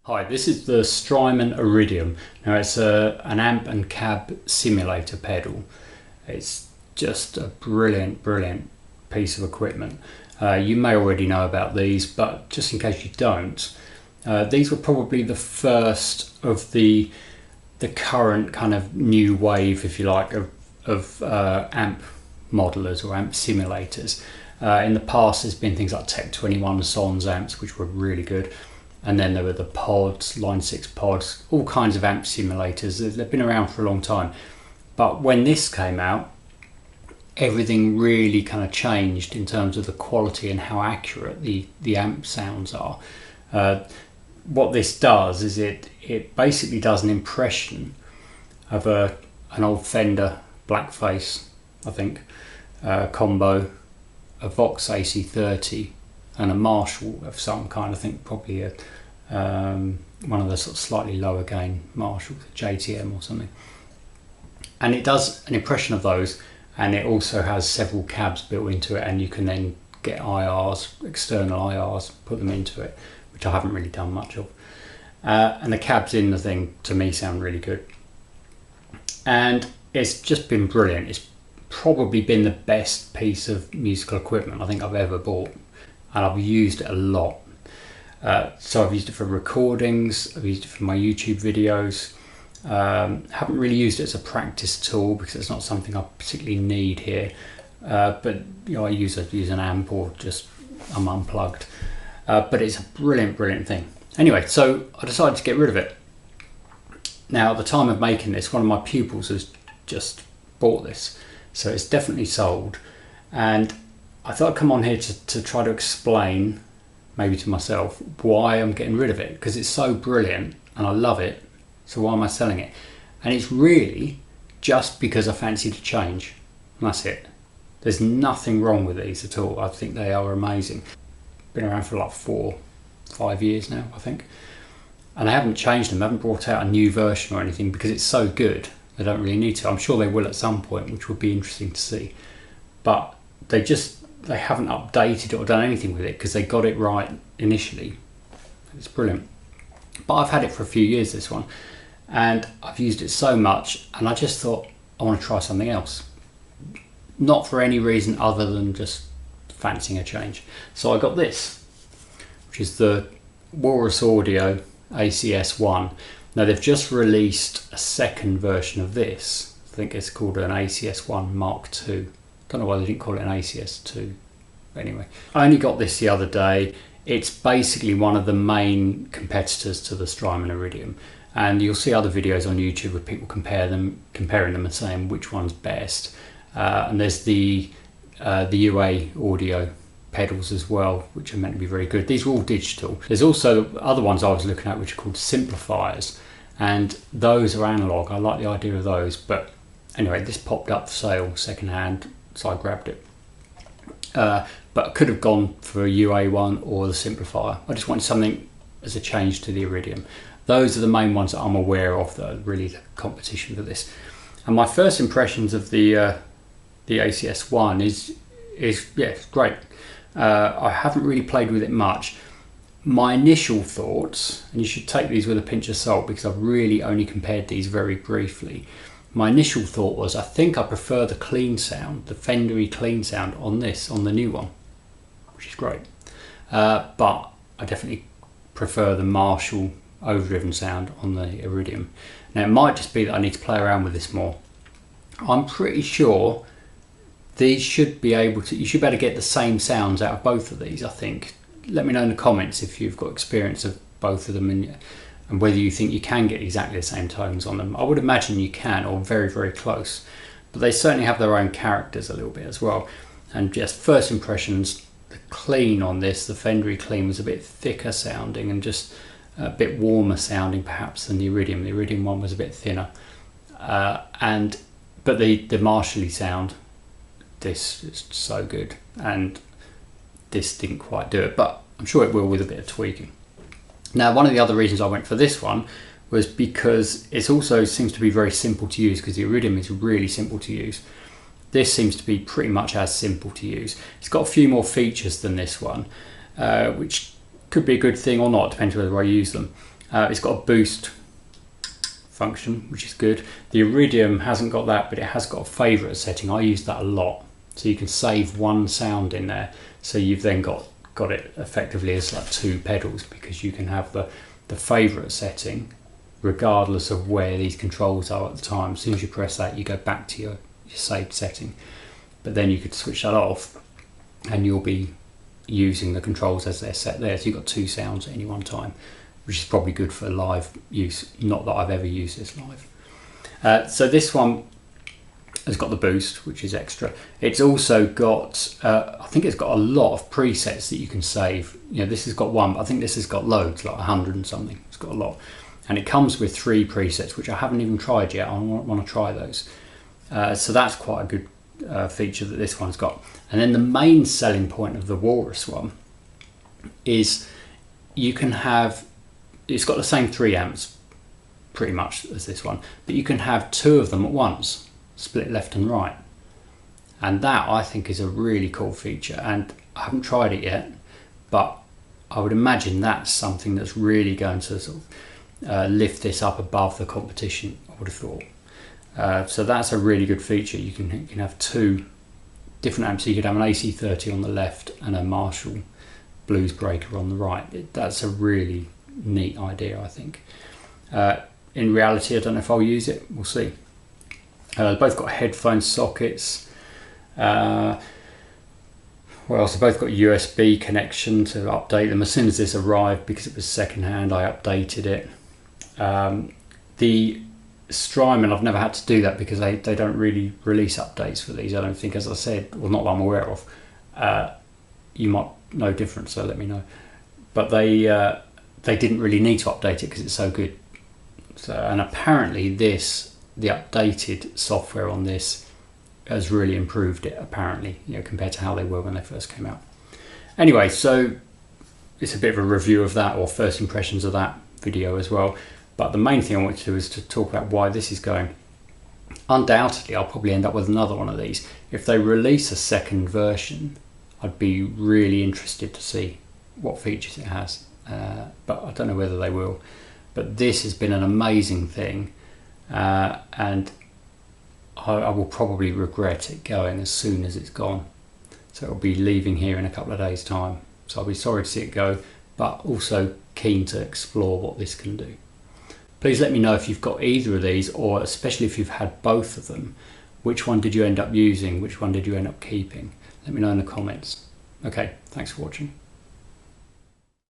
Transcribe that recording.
Hi, this is the Strymon Iridium. Now it's an amp and cab simulator pedal. It's just a brilliant piece of equipment. You may already know about these, but just in case you don't, these were probably the first of the current kind of new wave, if you like, of amp modelers or amp simulators. In the past there's been things like Tech 21 Sons amps, which were really good. And then there were the pods, Line 6 pods, all kinds of amp simulators. They've been around for a long time. But when this came out, everything really kind of changed in terms of the quality and how accurate the amp sounds are. What this does is it basically does an impression of an old Fender Blackface, I think, combo, a Vox AC30, and a Marshall of some kind. I think probably one of the sort of slightly lower gain Marshalls, JTM or something. And it does an impression of those, and it also has several cabs built into it, and you can then get IRs, external IRs, put them into it, which I haven't really done much of. And the cabs in the thing, to me, sound really good. And it's just been brilliant. It's probably been the best piece of musical equipment I think I've ever bought. And I've used it a lot. So I've used it for recordings, I've used it for my YouTube videos. Haven't really used it as a practice tool because it's not something I particularly need here. But you know, I use an amp, or just I'm unplugged. But it's a brilliant thing. Anyway, so I decided to get rid of it. Now at the time of making this, one of my pupils has just bought this. So it's definitely sold. And I thought I'd come on here to try to explain, maybe to myself, why I'm getting rid of it, because it's so brilliant and I love it. So why am I selling it? And it's really just because I fancied a change. And that's it. There's nothing wrong with these at all. I think they are amazing. Been around for like 4-5 years now, I think. And I haven't changed them. I haven't brought out a new version or anything because it's so good. They don't really need to. I'm sure they will at some point, which would be interesting to see. But they haven't updated it or done anything with it because they got it right initially. It's brilliant. But I've had it for a few years, this one, and I've used it so much, and I just thought I want to try something else. Not for any reason other than just fancying a change. So I got this, which is the Walrus Audio ACS1. Now they've just released a second version of this. I think it's called an ACS1 Mark II. Don't know why they didn't call it an ACS2. But anyway, I only got this the other day. It's basically one of the main competitors to the Strymon Iridium, and you'll see other videos on YouTube with people comparing them and saying which one's best. And there's the UA audio pedals as well, which are meant to be very good. These are all digital. There's also other ones I was looking at which are called simplifiers, and those are analog. I like the idea of those, but anyway, this popped up for sale second hand, so I grabbed it. But I could have gone for a UA one or the simplifier. I just wanted something as a change to the Iridium. Those are the main ones that I'm aware of that are really the competition for this. And my first impressions of the ACS1 is yeah, it's great. I haven't really played with it much. My initial thoughts, and you should take these with a pinch of salt because I've really only compared these very briefly. My initial thought was, I think I prefer the clean sound, the Fendery clean sound on this, on the new one, which is great. But I definitely prefer the Marshall overdriven sound on the Iridium. Now it might just be that I need to play around with this more. I'm pretty sure these should be able to, you should be able to get the same sounds out of both of these, I think. Let me know in the comments if you've got experience of both of them and whether you think you can get exactly the same tones on them. I would imagine you can, or very close, but they certainly have their own characters a little bit as well. And just first impressions, the clean on this, the Fendery clean, was a bit thicker sounding and just a bit warmer sounding perhaps than the Iridium. The Iridium one was a bit thinner, but the Marshall-y sound, this is so good, and this didn't quite do it, but I'm sure it will with a bit of tweaking. Now, one of the other reasons I went for this one was because it also seems to be very simple to use, because the Iridium is really simple to use. This seems to be pretty much as simple to use. It's got a few more features than this one, which could be a good thing or not, depends whether I use them. It's got a boost function, which is good. The Iridium hasn't got that, but it has got a favourite setting. I use that a lot, so you can save one sound in there, so you've then got it effectively as like 2 pedals, because you can have the favourite setting regardless of where these controls are at the time. As soon as you press that, you go back to your saved setting, but then you could switch that off and you'll be using the controls as they're set there, so you've got 2 sounds at any one time, which is probably good for live use. Not that I've ever used this live. So this one has got the boost, which is extra. It's also got, I think it's got a lot of presets that you can save. You know, this has got one, but I think this has got loads, like 100 and something. It's got a lot. And it comes with 3 presets, which I haven't even tried yet. I want to try those. So that's quite a good feature that this one's got. And then the main selling point of the Walrus one is you can have, it's got the same 3 amps pretty much as this one, but you can have 2 of them at once, split left and right. And that, I think, is a really cool feature, and I haven't tried it yet, but I would imagine that's something that's really going to sort of lift this up above the competition, I would have thought. So that's a really good feature. You can have 2 different amps. So you could have an AC30 on the left and a Marshall Blues Breaker on the right. That's a really neat idea, I think. In reality, I don't know if I'll use it. We'll see. They've both got headphone sockets. Well, so both got USB connection to update them. As soon as this arrived, because it was second-hand, I updated it. The Strymon, I've never had to do that because they don't really release updates for these, I don't think, as I said, well, not that I'm aware of. You might know different, so let me know. But they didn't really need to update it because it's so good. So, and apparently the updated software on this has really improved it, apparently, you know, compared to how they were when they first came out. Anyway, so it's a bit of a review of that, or first impressions of that video as well. But the main thing I want to do is to talk about why this is going. Undoubtedly, I'll probably end up with another one of these. If they release a second version, I'd be really interested to see what features it has. But I don't know whether they will. But this has been an amazing thing, and I will probably regret it going as soon as it's gone. So it'll be leaving here in a couple of days' time. So I'll be sorry to see it go, but also keen to explore what this can do. Please let me know if you've got either of these, or especially if you've had both of them. Which one did you end up using? Which one did you end up keeping? Let me know in the comments. Okay, thanks for watching.